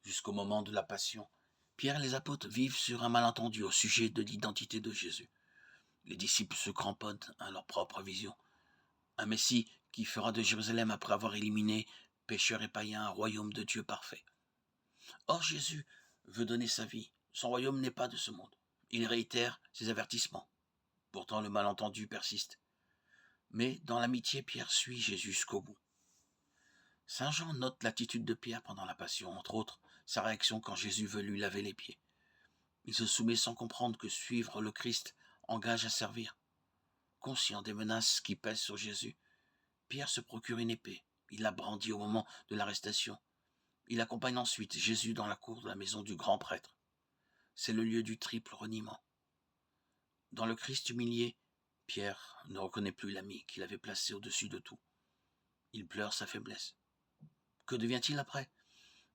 Jusqu'au moment de la Passion, Pierre et les apôtres vivent sur un malentendu au sujet de l'identité de Jésus. Les disciples se cramponnent à leur propre vision. Un Messie qui fera de Jérusalem, après avoir éliminé pécheurs et païens, un royaume de Dieu parfait. Or Jésus veut donner sa vie. Son royaume n'est pas de ce monde. Il réitère ses avertissements. Pourtant le malentendu persiste. Mais dans l'amitié, Pierre suit Jésus jusqu'au bout. Saint Jean note l'attitude de Pierre pendant la Passion, entre autres sa réaction quand Jésus veut lui laver les pieds. Il se soumet sans comprendre que suivre le Christ engage à servir. Conscient des menaces qui pèsent sur Jésus, Pierre se procure une épée. Il la brandit au moment de l'arrestation. Il accompagne ensuite Jésus dans la cour de la maison du grand prêtre. C'est le lieu du triple reniement. Dans le Christ humilié, Pierre ne reconnaît plus l'ami qu'il avait placé au-dessus de tout. Il pleure sa faiblesse. Que devient-il après?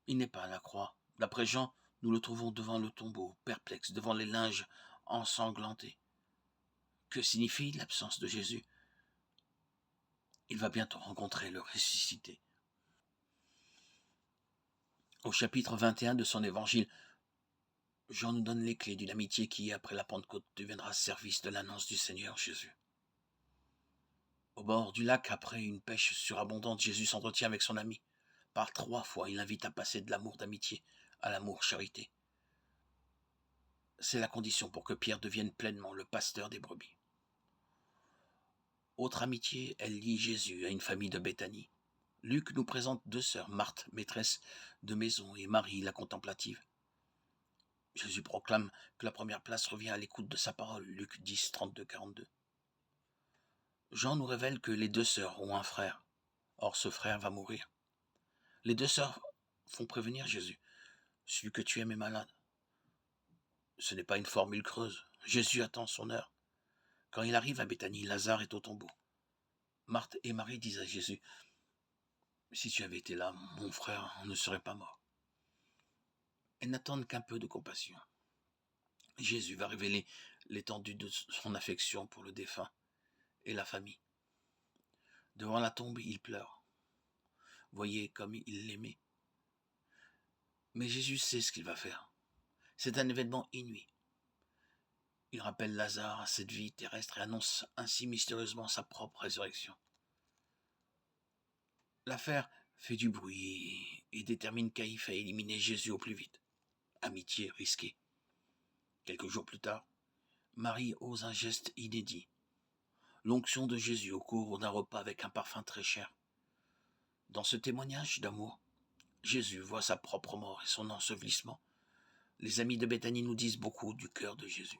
Il n'est pas à la croix. D'après Jean, nous le trouvons devant le tombeau, perplexe, devant les linges ensanglantés. Que signifie l'absence de Jésus? Il va bientôt rencontrer le ressuscité. Au chapitre 21 de son évangile, Jean nous donne les clés d'une amitié qui, après la Pentecôte, deviendra service de l'annonce du Seigneur Jésus. Au bord du lac, après une pêche surabondante, Jésus s'entretient avec son ami. Par 3 fois, il l'invite à passer de l'amour d'amitié à l'amour charité. C'est la condition pour que Pierre devienne pleinement le pasteur des brebis. Autre amitié, elle lie Jésus à une famille de Béthanie. Luc nous présente 2 sœurs, Marthe, maîtresse de maison, et Marie, la contemplative. Jésus proclame que la première place revient à l'écoute de sa parole, Luc 10, 32-42. Jean nous révèle que les 2 sœurs ont un frère. Or, ce frère va mourir. Les 2 sœurs font prévenir Jésus. Celui que tu aimes est malade. Ce n'est pas une formule creuse. Jésus attend son heure. Quand il arrive à Béthanie, Lazare est au tombeau. Marthe et Marie disent à Jésus, « Si tu avais été là, mon frère ne serait pas mort. » Elles n'attendent qu'un peu de compassion. Jésus va révéler l'étendue de son affection pour le défunt et la famille. Devant la tombe, il pleure. Voyez comme il l'aimait. Mais Jésus sait ce qu'il va faire. C'est un événement inouï. Il rappelle Lazare à cette vie terrestre et annonce ainsi mystérieusement sa propre résurrection. L'affaire fait du bruit et détermine Caïphe à éliminer Jésus au plus vite. Amitié risquée. Quelques jours plus tard, Marie ose un geste inédit. L'onction de Jésus au cours d'un repas avec un parfum très cher. Dans ce témoignage d'amour, Jésus voit sa propre mort et son ensevelissement. Les amis de Béthanie nous disent beaucoup du cœur de Jésus.